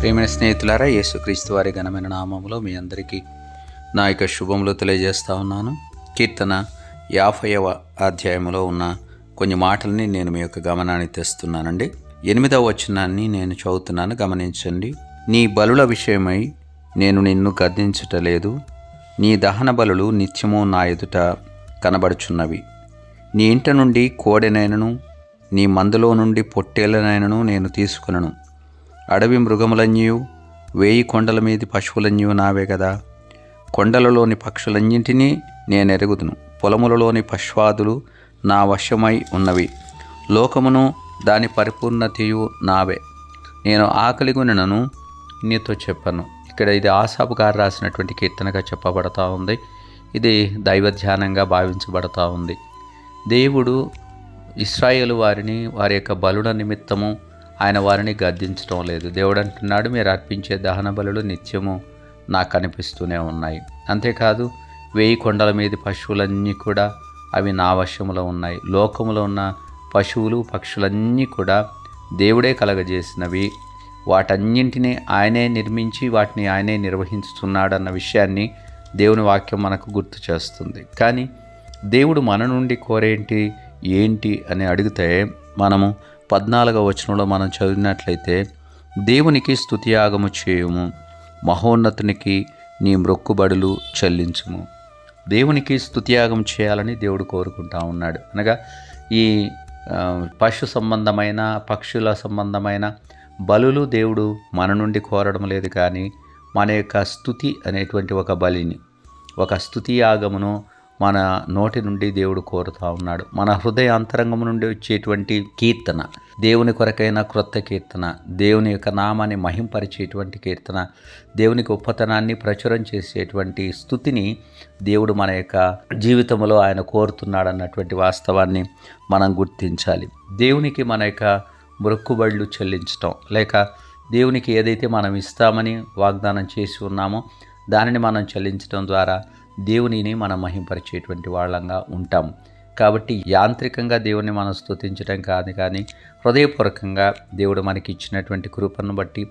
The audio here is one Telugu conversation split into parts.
ప్రియమైన స్నేహితులారా, యేసుక్రీస్తు వారి ఘనమైన నామములో మీ అందరికీ నా యొక్క శుభములు తెలియజేస్తా ఉన్నాను. కీర్తన 50వ అధ్యాయంలో ఉన్న కొన్ని మాటల్ని నేను మీ యొక్క గమనాన్ని తెస్తున్నానండి. 8వ వచనాన్ని నేను చదువుతున్నాను, గమనించండి. నీ బలుల విషయమై నేను నిన్ను గద్దించుటలేదు, నీ దహన బలులు నిత్యము నా ఎదుట కనబడుచున్నవి. నీ ఇంట నుండి కోడెనైనను నీ మందలో నుండి పొట్టేళ్లనైనను నేను తీసుకునను. అడవి మృగములన్నీయు 1000 కొండల మీది పశువులన్నీయు నావే కదా. కొండలలోని పక్షులన్నింటినీ నేనెరుగుదును, పొలములలోని పశ్వాదులు నా వశమై ఉన్నవి. లోకమును దాని పరిపూర్ణతయు నావే. నేను ఆకలిగొనను నీతో చెప్పను. ఇక్కడ ఇది ఆసాపు గారు రాసినటువంటి కీర్తనగా చెప్పబడతా ఉంది. ఇది దైవ ధ్యానంగా భావించబడతా ఉంది. దేవుడు ఇశ్రాయేలు వారిని వారి యొక్క బలుల నిమిత్తము ఆయన వారిని గద్దించడం లేదు. దేవుడు అంటున్నాడు, మీరు అర్పించే దహన బలులు నిత్యము నాకు కనిపిస్తూనే ఉన్నాయి. అంతేకాదు 1000 కొండల మీద పశువులన్నీ కూడా అవి నా వశములో ఉన్నాయి. లోకములో ఉన్న పశువులు పక్షులన్నీ కూడా దేవుడే కలగజేసినవి. వాటన్నింటినీ ఆయనే నిర్మించి వాటిని ఆయనే నిర్వహిస్తున్నాడన్న విషయాన్ని దేవుని వాక్యం మనకు గుర్తు చేస్తుంది. కానీ దేవుడు మన నుండి ఏంటి అని అడిగితే, మనము 14వ వచనంలో మనం చదివినట్లయితే, దేవునికి స్తుతియాగము చేయుము, మహోన్నతునికి నీ మ్రొక్కుబడులు చెల్లించుము. దేవునికి స్తుతియాగం చేయాలని దేవుడు కోరుకుంటా ఉన్నాడు. అనగా ఈ పశు సంబంధమైన పక్షుల సంబంధమైన బలులు దేవుడు మన నుండి కోరడం లేదు, కానీ మన యొక్క స్తుతి అనేటువంటి ఒక బలిని, ఒక స్తుతి యాగమును మన నోటి నుండి దేవుడు కోరుతూ ఉన్నాడు. మన హృదయ అంతరంగం నుండి వచ్చేటువంటి కీర్తన, దేవుని కొరకైన క్రొత్త కీర్తన, దేవుని యొక్క నామాన్ని మహింపరిచేటువంటి కీర్తన, దేవునికి గొప్పతనాన్ని ప్రచురం చేసేటువంటి స్తుతిని దేవుడు మన యొక్క జీవితంలో ఆయన కోరుతున్నాడన్నటువంటి వాస్తవాన్ని మనం గుర్తించాలి. దేవునికి మన యొక్క మొక్కుబడులు చెల్లించటం, లేక దేవునికి ఏదైతే మనం ఇస్తామని వాగ్దానం చేసి ఉన్నామో దానిని మనం చెల్లించడం ద్వారా దేవునిని మనం మహింపరిచేటువంటి వాళ్ళంగా ఉంటాం. కాబట్టి యాంత్రికంగా దేవుని మనం స్తుతించడం కాదు, కానీ హృదయపూర్వకంగా దేవుడు మనకి ఇచ్చినటువంటి కృపను బట్టి,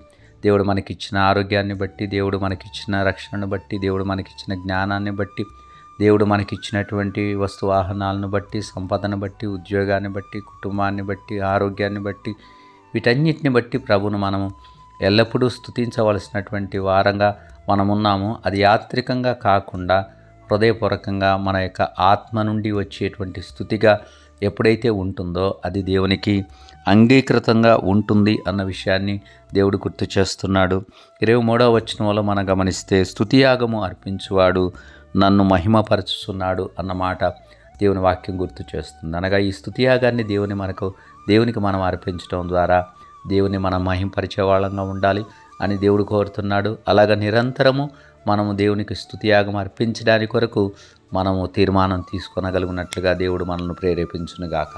దేవుడు మనకిచ్చిన ఆరోగ్యాన్ని బట్టి, దేవుడు మనకిచ్చిన రక్షణను బట్టి, దేవుడు మనకిచ్చిన జ్ఞానాన్ని బట్టి, దేవుడు మనకిచ్చినటువంటి వస్తువాహనాలను బట్టి, సంపదను బట్టి, ఉద్యోగాన్ని బట్టి, కుటుంబాన్ని బట్టి, ఆరోగ్యాన్ని బట్టి, వీటన్నిటిని బట్టి ప్రభువును మనము ఎల్లప్పుడూ స్తుతించవలసినటువంటి వారంగా మనమున్నాము. అది యాత్రికంగా కాకుండా హృదయపూర్వకంగా మన యొక్క ఆత్మ నుండి వచ్చేటువంటి స్తుతిగా ఎప్పుడైతే ఉంటుందో అది దేవునికి అంగీకృతంగా ఉంటుంది అన్న విషయాన్ని దేవుడు గుర్తు చేస్తున్నాడు. 23వ వచనంలో మనం గమనిస్తే, స్తుతియాగము అర్పించువాడు నన్ను మహిమపరచుచున్నాడు అన్నమాట దేవుని వాక్యం గుర్తు చేస్తుంది. అనగా ఈ స్తుతియాగాన్ని దేవునికి మనం అర్పించడం ద్వారా దేవుని మనం మహింపరిచే వాళ్ళంగా ఉండాలి అని దేవుడు కోరుతున్నాడు. అలాగ నిరంతరము మనము దేవునికి స్తుతియాగం అర్పించడానికి కొరకు మనము తీర్మానం తీసుకొనగలిగినట్లుగా దేవుడు మనల్ని ప్రేరేపించునుగాక.